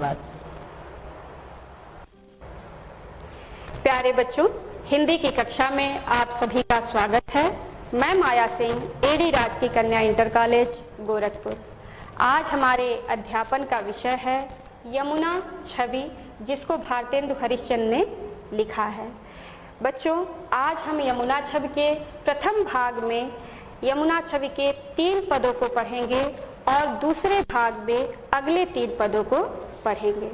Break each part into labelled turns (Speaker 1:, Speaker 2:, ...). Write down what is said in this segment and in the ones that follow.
Speaker 1: धन्यवाद।
Speaker 2: प्यारे बच्चों, हिंदी की कक्षा में आप सभी का स्वागत है। मैं माया सिंह, एडी राजकीय कन्या इंटर कॉलेज गोरखपुर। आज हमारे अध्यापन का विषय है यमुना छवि, जिसको भारतेंदु हरिश्चंद्र ने लिखा है। बच्चों, आज हम यमुना छवि के प्रथम भाग में यमुना छवि के 3 पदों को पढ़ेंगे और दूसरे भाग में अगले 3 पदों को पढ़ेंगे।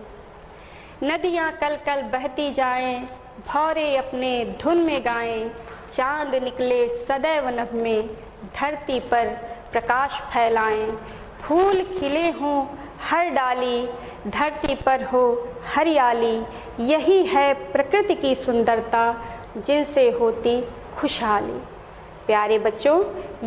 Speaker 2: नदियाँ कल कल बहती जाएं, भौरे अपने धुन में गाएं, चांद निकले सदैव नभ में, धरती पर प्रकाश फैलाएं, फूल खिले हों हर डाली, धरती पर हो हरियाली, यही है प्रकृति की सुंदरता, जिनसे होती खुशहाली। प्यारे बच्चों,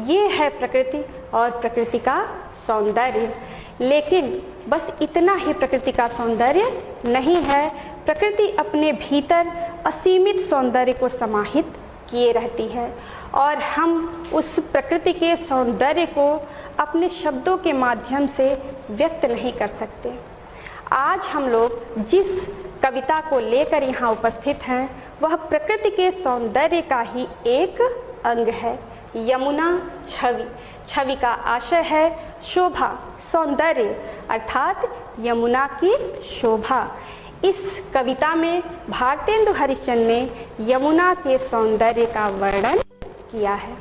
Speaker 2: ये है प्रकृति और प्रकृति का सौंदर्य। लेकिन बस इतना ही प्रकृति का सौंदर्य नहीं है। प्रकृति अपने भीतर असीमित सौंदर्य को समाहित किए रहती है और हम उस प्रकृति के सौंदर्य को अपने शब्दों के माध्यम से व्यक्त नहीं कर सकते। आज हम लोग जिस कविता को लेकर यहाँ उपस्थित हैं, वह प्रकृति के सौंदर्य का ही एक अंग है। यमुना छवि। छवि का आशय है शोभा, सौंदर्य, अर्थात यमुना की शोभा। इस कविता में भारतेंदु हरिश्चंद्र ने यमुना के सौंदर्य का वर्णन किया है।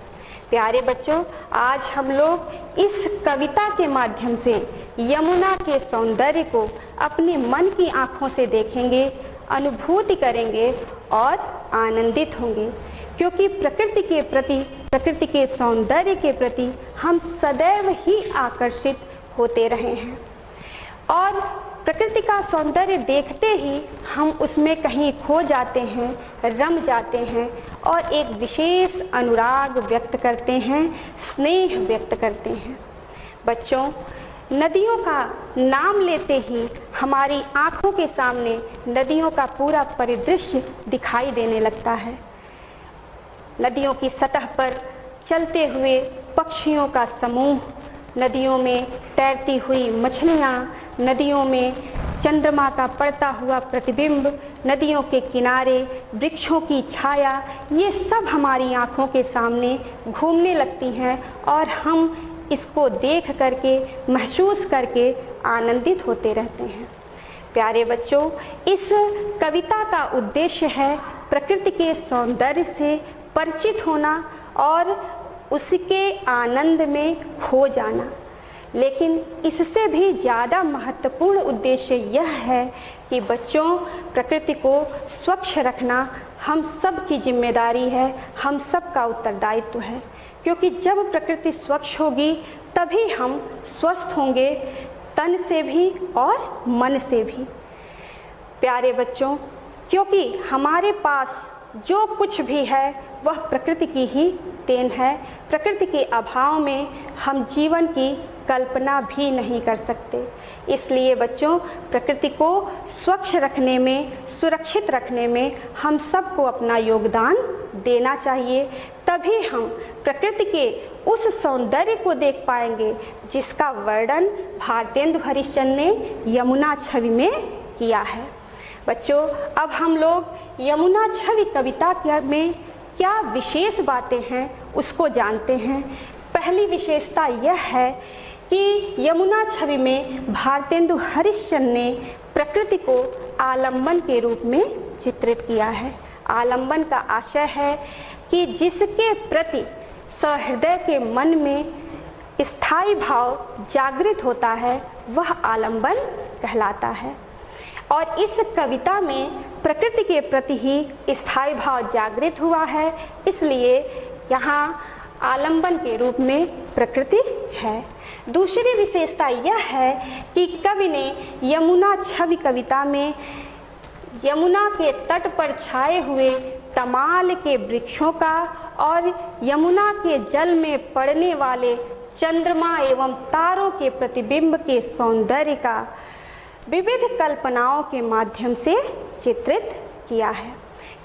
Speaker 2: प्यारे बच्चों, आज हम लोग इस कविता के माध्यम से यमुना के सौंदर्य को अपने मन की आँखों से देखेंगे, अनुभूति करेंगे और आनंदित होंगे, क्योंकि प्रकृति के प्रति, प्रकृति के सौंदर्य के प्रति हम सदैव ही आकर्षित होते रहे हैं और प्रकृति का सौंदर्य देखते ही हम उसमें कहीं खो जाते हैं, रम जाते हैं और एक विशेष अनुराग व्यक्त करते हैं, स्नेह व्यक्त करते हैं। बच्चों, नदियों का नाम लेते ही हमारी आँखों के सामने नदियों का पूरा परिदृश्य दिखाई देने लगता है। नदियों की सतह पर चलते हुए पक्षियों का समूह, नदियों में तैरती हुई मछलियाँ, नदियों में चंद्रमा का पड़ता हुआ प्रतिबिंब, नदियों के किनारे वृक्षों की छाया, ये सब हमारी आँखों के सामने घूमने लगती हैं और हम इसको देख करके, महसूस करके आनंदित होते रहते हैं। प्यारे बच्चों, इस कविता का उद्देश्य है प्रकृति के सौंदर्य से परिचित होना और उसके आनंद में खो जाना। लेकिन इससे भी ज़्यादा महत्वपूर्ण उद्देश्य यह है कि बच्चों, प्रकृति को स्वच्छ रखना हम सब की जिम्मेदारी है, हम सब का उत्तरदायित्व है, क्योंकि जब प्रकृति स्वच्छ होगी तभी हम स्वस्थ होंगे, तन से भी और मन से भी। प्यारे बच्चों, क्योंकि हमारे पास जो कुछ भी है वह प्रकृति की ही देन है। प्रकृति के अभाव में हम जीवन की कल्पना भी नहीं कर सकते। इसलिए बच्चों, प्रकृति को स्वच्छ रखने में, सुरक्षित रखने में हम सबको अपना योगदान देना चाहिए। तभी हम प्रकृति के उस सौंदर्य को देख पाएंगे जिसका वर्णन भारतेंदु हरिश्चंद्र ने यमुना छवि में किया है। बच्चों, अब हम लोग यमुना छवि कविता में क्या विशेष बातें हैं उसको जानते हैं। पहली विशेषता यह है कि यमुना छवि में भारतेंदु हरिश्चंद्र ने प्रकृति को आलंबन के रूप में चित्रित किया है। आलंबन का आशय है कि जिसके प्रति सहृदय के मन में स्थायी भाव जागृत होता है वह आलंबन कहलाता है। और इस कविता में प्रकृति के प्रति ही स्थायी भाव जागृत हुआ है, इसलिए यहाँ आलंबन के रूप में प्रकृति है। दूसरी विशेषता यह है कि कवि ने यमुना छवि कविता में यमुना के तट पर छाए हुए तमाल के वृक्षों का और यमुना के जल में पड़ने वाले चंद्रमा एवं तारों के प्रतिबिंब के सौंदर्य का विविध कल्पनाओं के माध्यम से चित्रित किया है।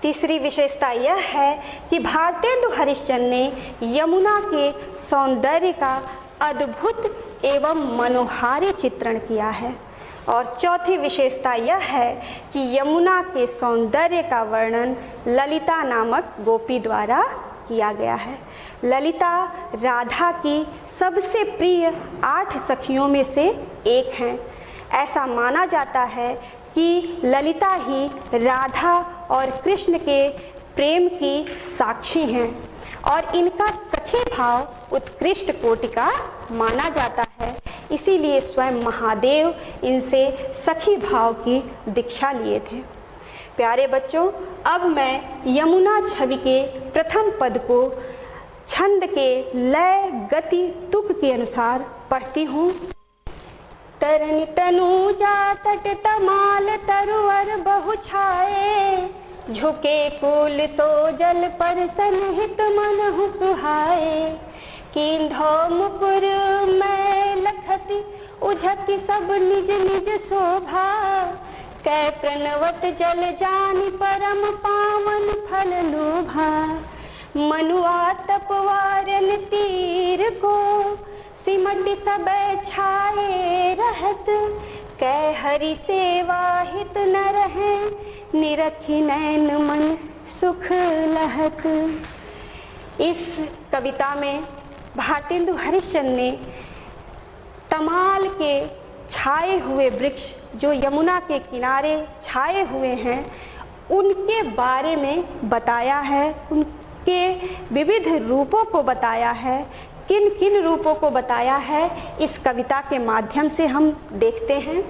Speaker 2: तीसरी विशेषता यह है कि भारतेंदु हरिश्चंद्र ने यमुना के सौंदर्य का अद्भुत एवं मनोहारी चित्रण किया है। और चौथी विशेषता यह है कि यमुना के सौंदर्य का वर्णन ललिता नामक गोपी द्वारा किया गया है। ललिता राधा की सबसे प्रिय 8 सखियों में से एक हैं। ऐसा माना जाता है कि ललिता ही राधा और कृष्ण के प्रेम की साक्षी हैं और इनका सखी भाव उत्कृष्ट कोटि का माना जाता है। इसीलिए स्वयं महादेव इनसे सखी भाव की दीक्षा लिए थे। प्यारे बच्चों, अब मैं यमुना छवि के प्रथम पद को छंद के लय गति तुक के अनुसार पढ़ती हूँ। तरन तनुजा तट तमाल तरुवर बहु छाए, झुके कुल सो जल पर सनहित मनहु सुहाए। कीन्धो मुकुर मैं लखती उझकी सब निज निज शोभा, कै प्रणवत जल जानि परम पावन फल लोभा। मनुआ तपवारन तीर को सिमट सब छाए रहत, कै हरि सेवा हित न रहे निरखी नैन मन सुख लहत। इस कविता में भारतेंदु हरिश्चंद्र ने तमाल के छाए हुए वृक्ष जो यमुना के किनारे छाए हुए हैं उनके बारे में बताया है, उनके विविध रूपों को बताया है। किन किन रूपों को बताया है इस कविता के माध्यम से हम देखते हैं।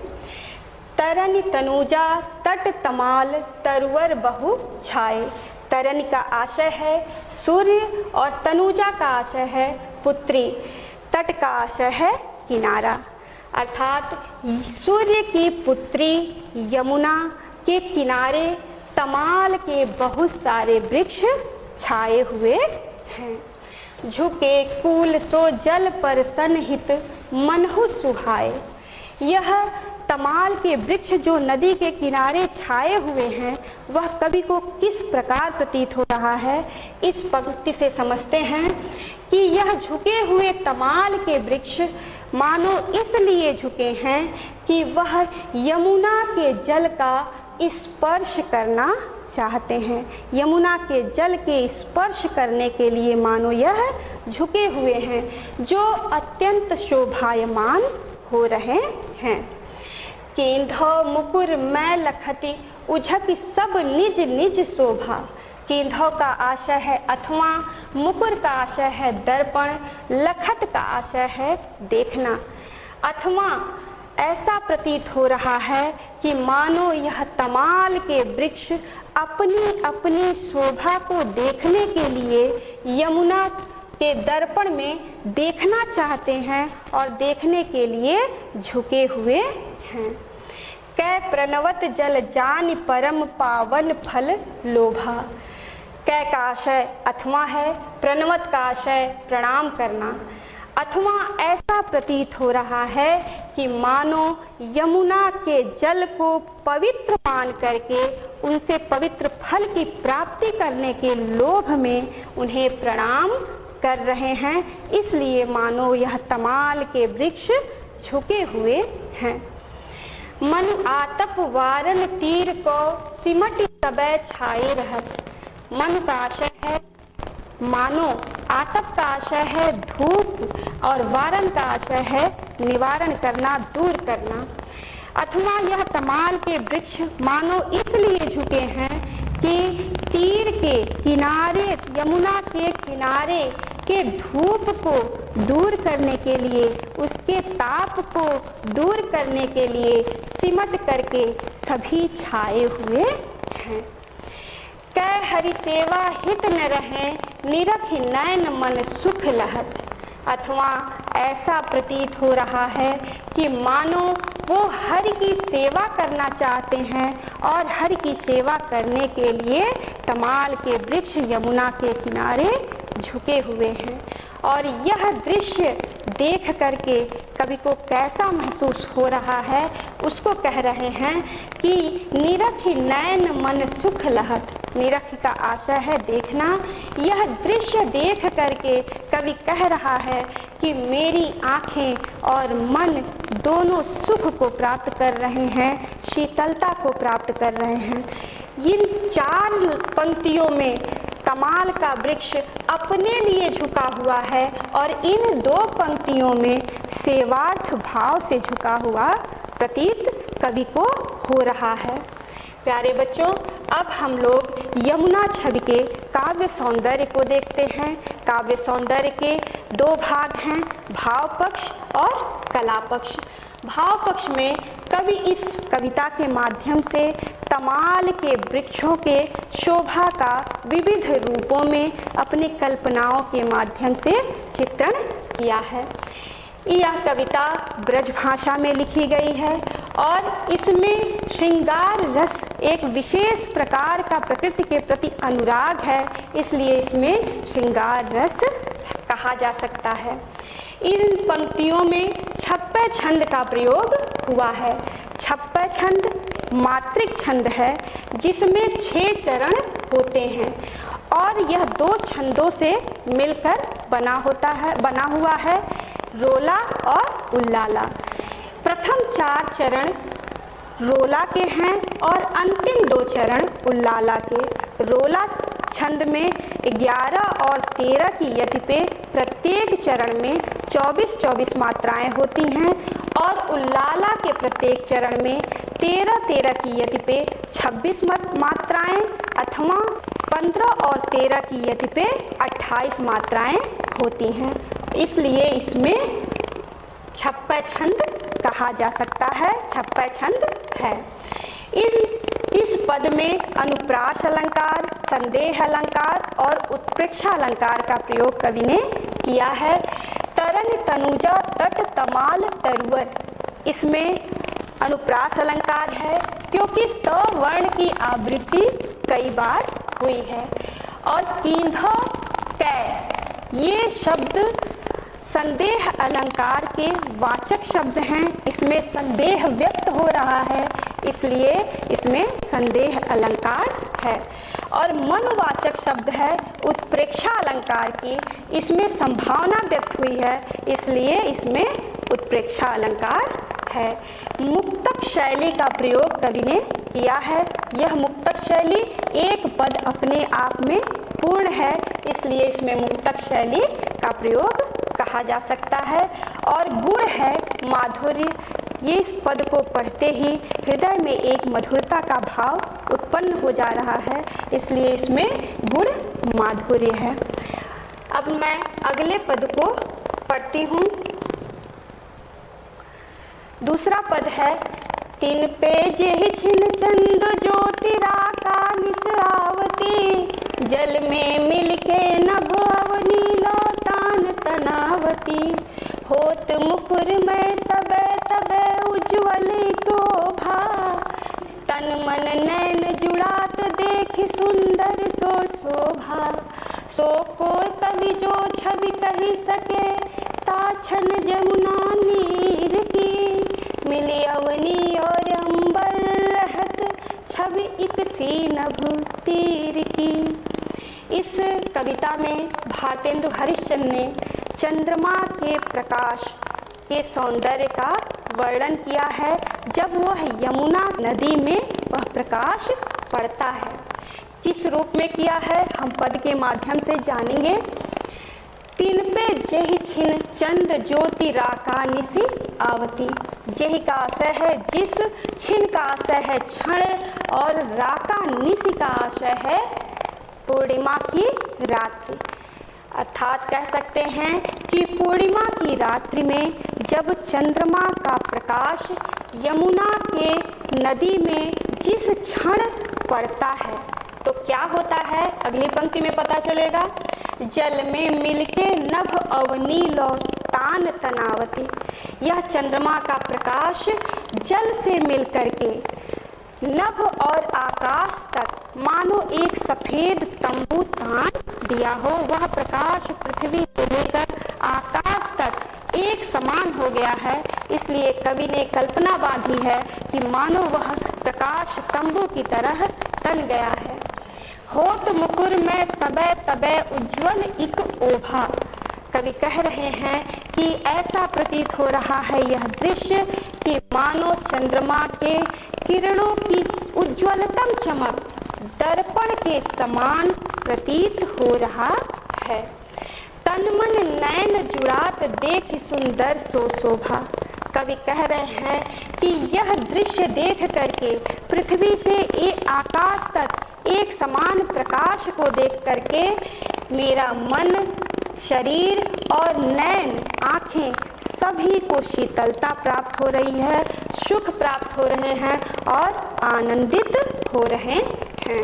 Speaker 2: तरन तनुजा तट तमाल तरुवर बहु छाए। तरन का आशय है सूर्य और तनुजा का आशय है पुत्री। तट का आशय है किनारा, अर्थात सूर्य की पुत्री यमुना के किनारे तमाल के बहुत सारे वृक्ष छाए हुए हैं। झुके कूल सो जल पर सनहित मनहु सुहाए। यह तमाल के वृक्ष जो नदी के किनारे छाए हुए हैं वह कवि को किस प्रकार प्रतीत हो रहा है, इस पंक्ति से समझते हैं कि यह झुके हुए तमाल के वृक्ष मानो इसलिए झुके हैं कि वह यमुना के जल का स्पर्श करना चाहते हैं। यमुना के जल के स्पर्श करने के लिए मानो यह झुके हुए हैं जो अत्यंत शोभायमान हो रहे हैं। केंधो मुकुर मैं लखती उझक सब निज निज शोभा। केंधो का आशय है अथवा, मुकुर का आशय है दर्पण, लखत का आशय है देखना। अथवा ऐसा प्रतीत हो रहा है कि मानो यह तमाल के वृक्ष अपनी अपनी शोभा को देखने के लिए यमुना के दर्पण में देखना चाहते हैं और देखने के लिए झुके हुए हैं। कै प्रणवत जल जानि परम पावन फल लोभा। कै का आशय अथवा है, प्रणवत का आशय प्रणाम करना। अथवा ऐसा प्रतीत हो रहा है कि मानो यमुना के जल को पवित्र मान करके उनसे पवित्र फल की प्राप्ति करने के लोभ में उन्हें प्रणाम कर रहे हैं, इसलिए मानो यह तमाल के वृक्ष झुके हुए हैं। मन आतप वारन तीर को सिमट सबे छाए रहत। मन का आशय है मानो, आतप का आशय है धूप और वारन का आशय है निवारण करना, दूर करना। अथवा यह तमाल के वृक्ष मानो इसलिए झुके हैं कि तीर के किनारे, यमुना के किनारे के धूप को दूर करने के लिए, उसके ताप को दूर करने के लिए सिमट करके सभी छाए हुए हैं। कै हरि सेवा हित न रहे निरख नैन मन सुख लहत। अथवा ऐसा प्रतीत हो रहा है कि मानो वो हरि की सेवा करना चाहते हैं और हरि की सेवा करने के लिए तमाल के वृक्ष यमुना के किनारे झुके हुए हैं। और यह दृश्य देख करके कवि को कैसा महसूस हो रहा है उसको कह रहे हैं कि निरख नैन मन सुख लहत। निरख का आशय है देखना। यह दृश्य देख करके कवि कह रहा है कि मेरी आँखें और मन दोनों सुख को प्राप्त कर रहे हैं, शीतलता को प्राप्त कर रहे हैं। इन 4 पंक्तियों में तमाल का वृक्ष अपने लिए झुका हुआ है और इन 2 पंक्तियों में सेवार्थ भाव से झुका हुआ प्रतीत कवि को हो रहा है। प्यारे बच्चों, अब हम लोग यमुना छवि के काव्य सौंदर्य को देखते हैं। काव्य सौंदर्य के 2 भाग हैं, भाव पक्ष और कला पक्ष। भाव पक्ष में कवि इस कविता के माध्यम से तमाल के वृक्षों के शोभा का विविध रूपों में अपनी कल्पनाओं के माध्यम से चित्रण किया है। यह कविता ब्रज भाषा में लिखी गई है और इसमें श्रृंगार रस एक विशेष प्रकार का प्रकृति के प्रति अनुराग है, इसलिए इसमें श्रृंगार रस कहा जा सकता है। इन पंक्तियों में 56 छंद का प्रयोग हुआ है। 56 छंद मात्रिक छंद है जिसमें 6 चरण होते हैं और यह 2 छंदों से मिलकर बना हुआ है, रोला और उल्लाला। प्रथम 4 चरण रोला के हैं और अंतिम 2 चरण उल्लाला के। रोला छंद में 11 और 13 की यति पे प्रत्येक चरण में 24-24 मात्राएं होती हैं और उल्लाला के प्रत्येक चरण में 13-13 की यति पे 26 मात्राएं अथवा 15 और 13 की यति पे 28 मात्राएं होती हैं, इसलिए इसमें 56 छंद कहा जा सकता है, 56 छंद है। इस पद में अनुप्रास अलंकार, संदेह अलंकार और उत्प्रेक्षा अलंकार का प्रयोग कवि ने किया है। तरन तनुजा तट तमाल तरुवर, इसमें अनुप्रास अलंकार है क्योंकि त वर्ण की आवृत्ति कई बार हुई है। और कींधा कै, ये शब्द संदेह अलंकार के वाचक शब्द हैं, इसमें संदेह व्यक्त हो रहा है, इसलिए इसमें संदेह अलंकार है। और मनवाचक शब्द है उत्प्रेक्षा अलंकार की, इसमें संभावना व्यक्त हुई है, इसलिए इसमें उत्प्रेक्षा अलंकार है। मुक्तक शैली का प्रयोग कवि ने किया है। यह मुक्तक शैली एक पद अपने आप में पूर्ण है, इसलिए इसमें मुक्तक शैली का प्रयोग कहा जा सकता है। और गुण है माधुर्य, ये इस पद को पढ़ते ही हृदय में एक मधुरता का भाव उत्पन्न हो जा रहा है, इसलिए इसमें गुण माधुर्य है। अब मैं अगले पद को पढ़ती हूँ। दूसरा पद है, तिन पे जेहि छिन चंद ज्योतिराका निसरावती, जल में मिलके नभ अवनीलो तान तनावती, होत मुकुर में सबे तबे उज्ज्वल शोभा, तन मन नैन जुड़ात देख सुंदर सो शोभा, सो को कवि जो छवि कही सके, ताछन जमुना नीर की, मिली अवनी और अंबर रहत, छवि एक सी नभ तीर की। इस कविता में भारतेंदु हरिश्चंद्र ने चंद्रमा के प्रकाश के सौंदर्य का वर्णन किया है जब वह यमुना नदी में वह प्रकाश पड़ता है। किस रूप में किया है हम पद के माध्यम से जानेंगे। तिन पे जेहि छिन चंद ज्योति राका निसी आवती, जेहि का आशय है जिस, छिन का आशय है क्षण और राका निसी का आशय है पूर्णिमा की रात्रि। अर्थात कह सकते हैं कि पूर्णिमा की रात्रि में जब चंद्रमा का प्रकाश यमुना के नदी में जिस क्षण पड़ता है तो क्या होता है, अगली पंक्ति में पता चलेगा। जल में मिलके नभ अवनीलो तान तनावती, यह चंद्रमा का प्रकाश जल से मिलकर के नभ और आकाश तक मानो एक सफेद तंबू तान दिया हो, वह प्रकाश पृथ्वी को लेकर आकाश तक एक समान हो गया है, इसलिए कवि ने कल्पना बांधी है कि मानो वह प्रकाश तंबू की तरह तन गया है। होत मुकुर में सबे तबे उज्ज्वल इक ओभा, कवि कह रहे हैं कि ऐसा प्रतीत हो रहा है यह दृश्य कि मानो चंद्रमा के किरणों की उज्ज्वलतम चमक दर्पण के समान प्रतीत हो रहा है। तन मन नैन जुड़ात देख सुंदर सो शोभा। कवि कह रहे हैं कि यह दृश्य देख करके पृथ्वी से आकाश तक एक समान प्रकाश को देख करके मेरा मन, शरीर और नैन, आँखें सभी को शीतलता प्राप्त हो रही है, सुख प्राप्त हो रहे हैं और आनंदित हो रहे हैं।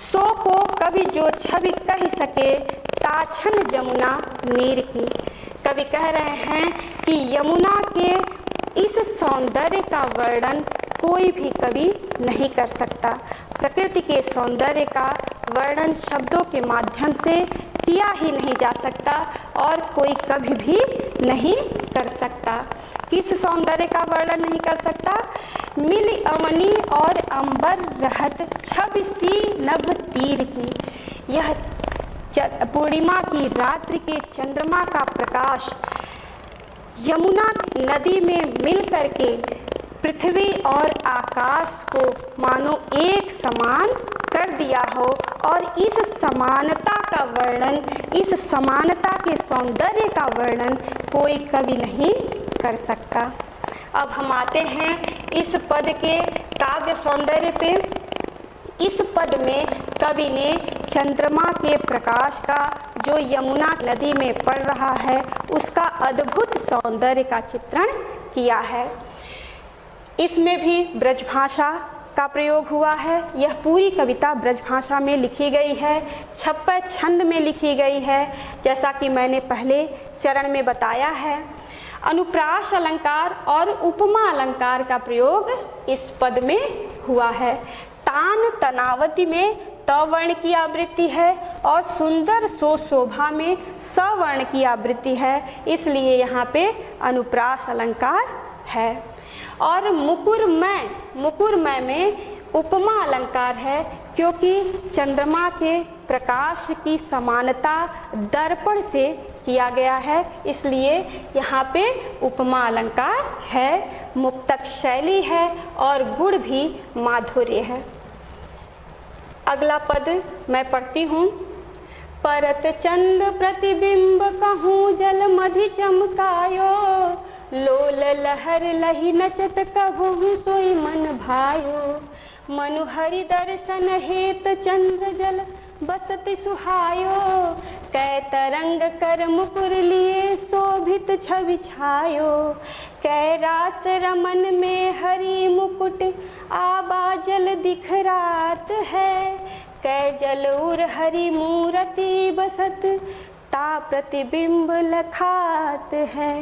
Speaker 2: सो को कवि जो छवि कह सके ताछन जमुना नीर की। कवि कह रहे हैं कि यमुना के इस सौंदर्य का वर्णन कोई भी कवि नहीं कर सकता। प्रकृति के सौंदर्य का वर्णन शब्दों के माध्यम से किया ही नहीं जा सकता और कोई कभी भी नहीं कर सकता। किस सौंदर्य का वर्णन नहीं कर सकता? मिल अवनी और अंबर रहत छवि सी नभ तीर की। यह पूर्णिमा की रात्रि के चंद्रमा का प्रकाश यमुना नदी में मिल करके पृथ्वी और आकाश को मानो एक समान कर दिया हो और इस समानता का वर्णन, इस समानता के सौंदर्य का वर्णन कोई कवि नहीं कर सकता। अब हम आते हैं इस पद के काव्य सौंदर्य पे। इस पद में कवि ने चंद्रमा के प्रकाश का जो यमुना नदी में पड़ रहा है उसका अद्भुत सौंदर्य का चित्रण किया है। इसमें भी ब्रजभाषा का प्रयोग हुआ है। यह पूरी कविता ब्रजभाषा में लिखी गई है, छप्पर छंद में लिखी गई है, जैसा कि मैंने पहले चरण में बताया है। अनुप्रास अलंकार और उपमा अलंकार का प्रयोग इस पद में हुआ है। तान तनावती में त वर्ण की आवृत्ति है और सुंदर सो शोभा में स वर्ण की आवृत्ति है, इसलिए यहाँ पे अनुप्रास अलंकार है। और मुकुरमय में उपमा अलंकार है, क्योंकि चंद्रमा के प्रकाश की समानता दर्पण से किया गया है, इसलिए यहाँ पे उपमा अलंकार है। मुक्तक शैली है और गुण भी माधुर्य है। अगला पद मैं पढ़ती हूँ। परत चंद प्रतिबिंब कहूँ जल मधि चमकायो, लोल लहर लही नचत कहूँ सोई मन भायो। मनु हरि दर्शन हेत चंद्र जल बसति सुहायो, कै तरंग कर मुकुर लिए शोभित छवि छायो। कै रास रमन में हरि मुकुट आबा जल दिखरात है, कै जल उर हरि मूरति बसत ता प्रतिबिंब लखात है।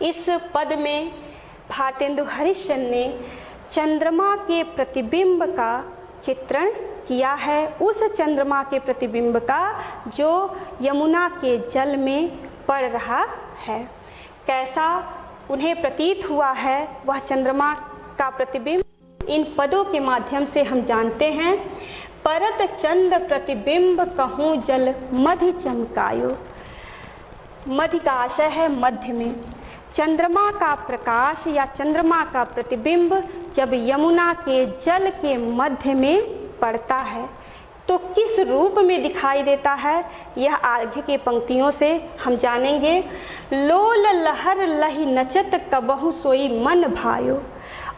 Speaker 2: इस पद में भारतेंदु हरिश्चंद्र ने चंद्रमा के प्रतिबिंब का चित्रण किया है, उस चंद्रमा के प्रतिबिंब का जो यमुना के जल में पड़ रहा है। कैसा उन्हें प्रतीत हुआ है वह चंद्रमा का प्रतिबिंब, इन पदों के माध्यम से हम जानते हैं। परत चंद प्रतिबिंब कहूँ जल मधि चमकायो। मधि का आशय है मध्य में। चंद्रमा का प्रकाश या चंद्रमा का प्रतिबिंब जब यमुना के जल के मध्य में पड़ता है तो किस रूप में दिखाई देता है, यह आगे की पंक्तियों से हम जानेंगे। लोल लहर लही नचत कबहु सोई मन भायो।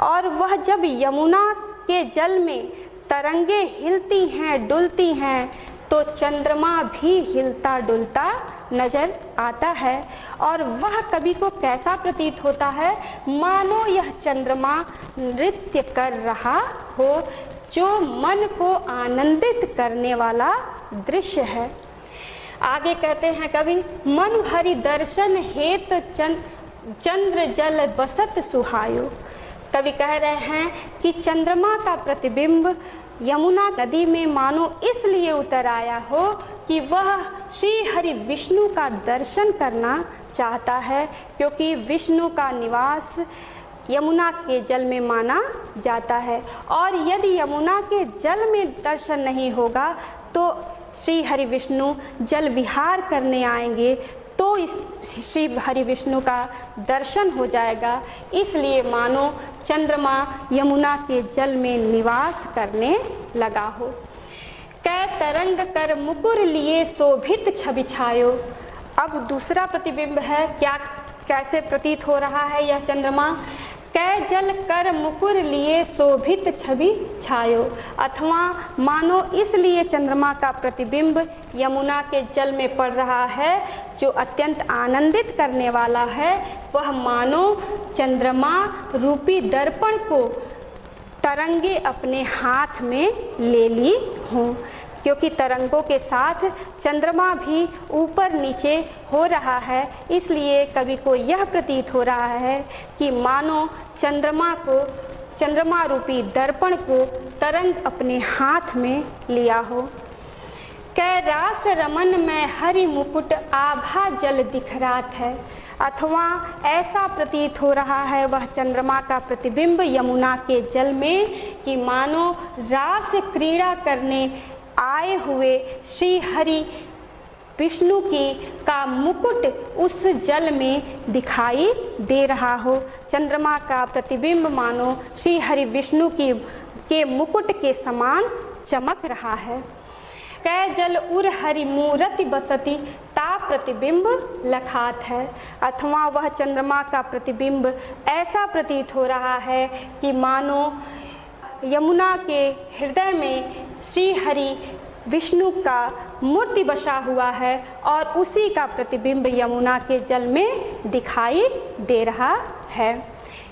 Speaker 2: और वह जब यमुना के जल में तरंगे हिलती हैं, डुलती हैं, तो चंद्रमा भी हिलता डुलता नजर आता है। और वह कवि को कैसा प्रतीत होता है, मानो यह चंद्रमा नृत्य कर रहा हो, जो मन को आनंदित करने वाला दृश्य है। आगे कहते हैं कवि, मनु हरि दर्शन हेत चंद्र जल बसत सुहायो। कवि कह रहे हैं कि चंद्रमा का प्रतिबिंब यमुना नदी में मानो इसलिए उतर आया हो कि वह श्री हरि विष्णु का दर्शन करना चाहता है, क्योंकि विष्णु का निवास यमुना के जल में माना जाता है। और यदि यमुना के जल में दर्शन नहीं होगा तो श्री हरि विष्णु जल विहार करने आएंगे, श्री हरि विष्णु का दर्शन हो जाएगा, इसलिए मानो चंद्रमा यमुना के जल में निवास करने लगा हो। कै तरंग कर मुकुर लिए शोभित छवि छायो। अब दूसरा प्रतिबिंब है, क्या कैसे प्रतीत हो रहा है यह चंद्रमा। कै जल कर मुकुर लिए शोभित छवि छायो, अथवा मानो इसलिए चंद्रमा का प्रतिबिंब यमुना के जल में पड़ रहा है जो अत्यंत आनंदित करने वाला है। वह मानो चंद्रमा रूपी दर्पण को तरंगे अपने हाथ में ले ली हों, क्योंकि तरंगों के साथ चंद्रमा भी ऊपर नीचे हो रहा है, इसलिए कवि को यह प्रतीत हो रहा है कि मानो चंद्रमा रूपी दर्पण को तरंग अपने हाथ में लिया हो। कै रास रमन में हरि मुकुट आभा जल दिखरात है, अथवा ऐसा प्रतीत हो रहा है वह चंद्रमा का प्रतिबिंब यमुना के जल में कि मानो रास क्रीड़ा करने आए हुए श्री हरि विष्णु की का मुकुट उस जल में दिखाई दे रहा हो। चंद्रमा का प्रतिबिंब मानो श्री हरि विष्णु के मुकुट के समान चमक रहा है। कै जल उर हरि मूरति बसती ता प्रतिबिंब लखात है, अथवा वह चंद्रमा का प्रतिबिंब ऐसा प्रतीत हो रहा है कि मानो यमुना के हृदय में श्री हरि विष्णु का मूर्ति बसा हुआ है और उसी का प्रतिबिंब यमुना के जल में दिखाई दे रहा है।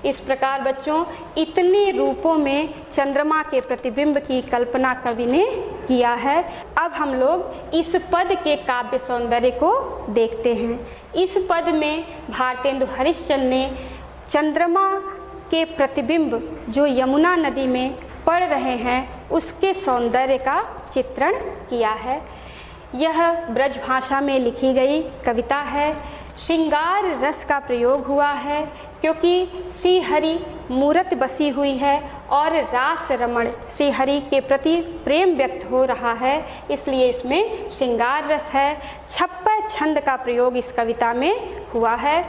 Speaker 2: इस प्रकार बच्चों इतने रूपों में चंद्रमा के प्रतिबिंब की कल्पना कवि ने किया है। अब हम लोग इस पद के काव्य सौंदर्य को देखते हैं। इस पद में भारतेंदु हरिश्चंद्र ने चंद्रमा के प्रतिबिंब जो यमुना नदी में पड़ रहे हैं उसके सौंदर्य का चित्रण किया है। यह ब्रज भाषा में लिखी गई कविता है। श्रृंगार रस का प्रयोग हुआ है क्योंकि श्री हरि मूरत बसी हुई है और रास रमण श्री हरि के प्रति प्रेम व्यक्त हो रहा है, इसलिए इसमें श्रृंगार रस है। छप्पर छंद का प्रयोग इस कविता में हुआ है।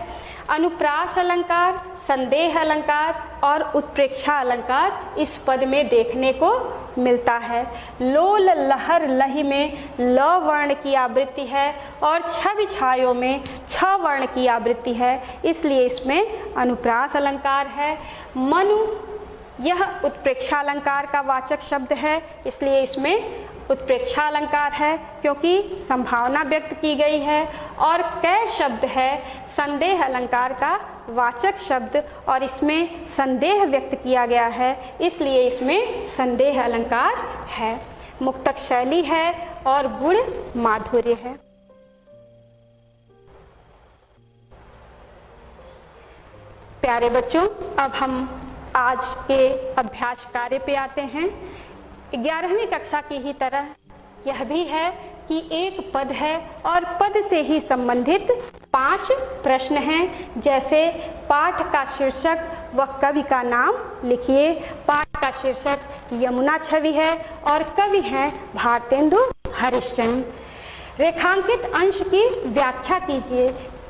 Speaker 2: अनुप्रास अलंकार, संदेह अलंकार और उत्प्रेक्षा अलंकार इस पद में देखने को मिलता है। लोल लहर लहि में ल वर्ण की आवृत्ति है और छवि छायो में छ वर्ण की आवृत्ति है, इसलिए इसमें अनुप्रास अलंकार है। मनु यह उत्प्रेक्षा अलंकार का वाचक शब्द है, इसलिए इसमें उत्प्रेक्षा अलंकार है क्योंकि संभावना व्यक्त की गई है। और कै शब्द है संदेह अलंकार का वाचक शब्द और इसमें संदेह व्यक्त किया गया है, इसलिए इसमें संदेह अलंकार है। मुक्तक शैली है और गुण माधुर्य है। प्यारे बच्चों, अब हम आज के अभ्यास कार्य पे आते हैं। 11वीं कक्षा की ही तरह यह भी है कि एक पद है और पद से ही संबंधित 5 प्रश्न हैं। जैसे पाठ का शीर्षक व कवि का नाम लिखिए। पाठ का शीर्षक यमुना छवि है और कवि हैं भारतेंदु हरिश्चंद्र। रेखांकित अंश की व्याख्या कीजिए।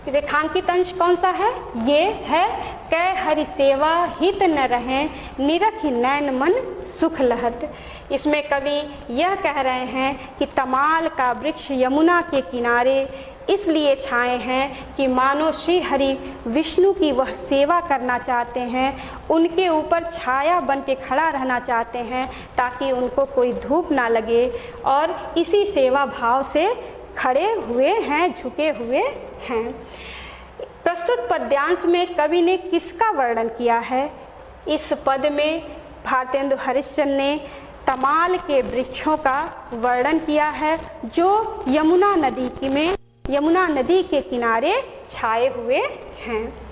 Speaker 2: रेखांकित अंश कौन सा है? ये है कै हरि सेवा हित न रहें, निरखि नैन मन सुख लहत। इसमें कवि यह कह रहे हैं कि तमाल का वृक्ष यमुना के किनारे इसलिए छाए हैं कि मानो श्री हरि विष्णु की वह सेवा करना चाहते हैं, उनके ऊपर छाया बन के खड़ा रहना चाहते हैं ताकि उनको कोई धूप ना लगे, और इसी सेवा भाव से खड़े हुए हैं, झुके हुए हैं। प्रस्तुत पद्यांश में कवि ने किसका वर्णन किया है? इस पद में भारतेंदु हरिश्चंद्र ने तमाल के वृक्षों का वर्णन किया है जो यमुना नदी के किनारे छाए हुए हैं।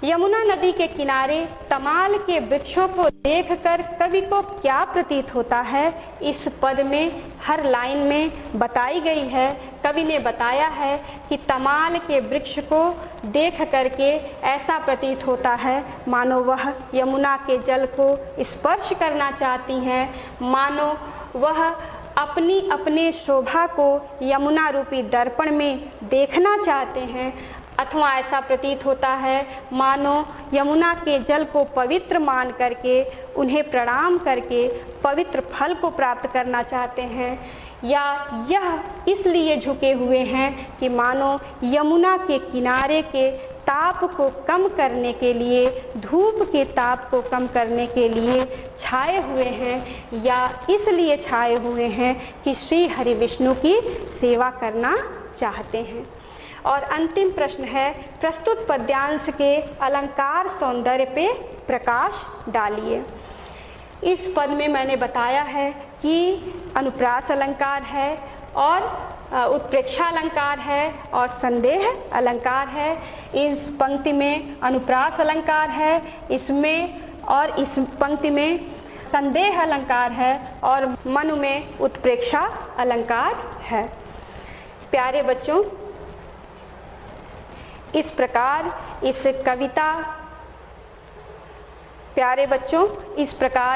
Speaker 2: यमुना नदी के किनारे तमाल के वृक्षों को देखकर कवि को क्या प्रतीत होता है, इस पद में हर लाइन में बताई गई है। कवि ने बताया है कि तमाल के वृक्ष को देख करके ऐसा प्रतीत होता है मानो वह यमुना के जल को स्पर्श करना चाहती हैं, मानो वह अपनी अपने शोभा को यमुना रूपी दर्पण में देखना चाहते हैं, अथवा ऐसा प्रतीत होता है मानो यमुना के जल को पवित्र मान करके, उन्हें प्रणाम करके पवित्र फल को प्राप्त करना चाहते हैं, या यह इसलिए झुके हुए हैं कि मानो यमुना के किनारे के ताप को कम करने के लिए, धूप के ताप को कम करने के लिए छाए हुए हैं, या इसलिए छाए हुए हैं कि श्री हरि विष्णु की सेवा करना चाहते हैं। और अंतिम प्रश्न है, प्रस्तुत पद्यांश के अलंकार सौंदर्य पे प्रकाश डालिए। इस पद में मैंने बताया है कि अनुप्रास अलंकार है और उत्प्रेक्षा अलंकार है और संदेह अलंकार है। इस पंक्ति में अनुप्रास अलंकार है, इसमें और इस पंक्ति में संदेह अलंकार है और मनु में उत्प्रेक्षा अलंकार है। प्यारे बच्चों, इस प्रकार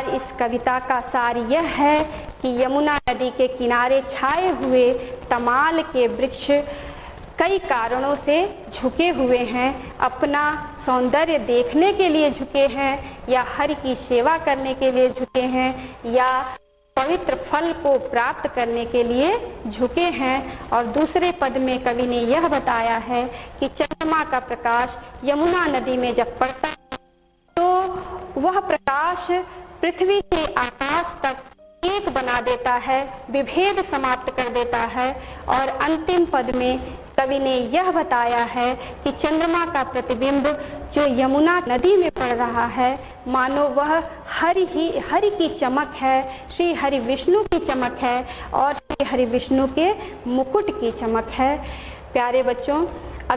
Speaker 2: इस कविता का सार यह है कि यमुना नदी के किनारे छाए हुए तमाल के वृक्ष कई कारणों से झुके हुए हैं। अपना सौंदर्य देखने के लिए झुके हैं, या हरि की सेवा करने के लिए झुके हैं, या पवित्र फल को प्राप्त करने के लिए झुके हैं। और दूसरे पद में कवि ने यह बताया है कि चंद्रमा का प्रकाश यमुना नदी में जब पड़ता है तो वह प्रकाश पृथ्वी से आकाश तक एक बना देता है, विभेद समाप्त कर देता है। और अंतिम पद में कवि ने यह बताया है कि चंद्रमा का प्रतिबिंब जो यमुना नदी में पड़ रहा है, मानो वह हरि की चमक है, श्री हरि विष्णु की चमक है और श्री हरि विष्णु के मुकुट की चमक है। प्यारे बच्चों,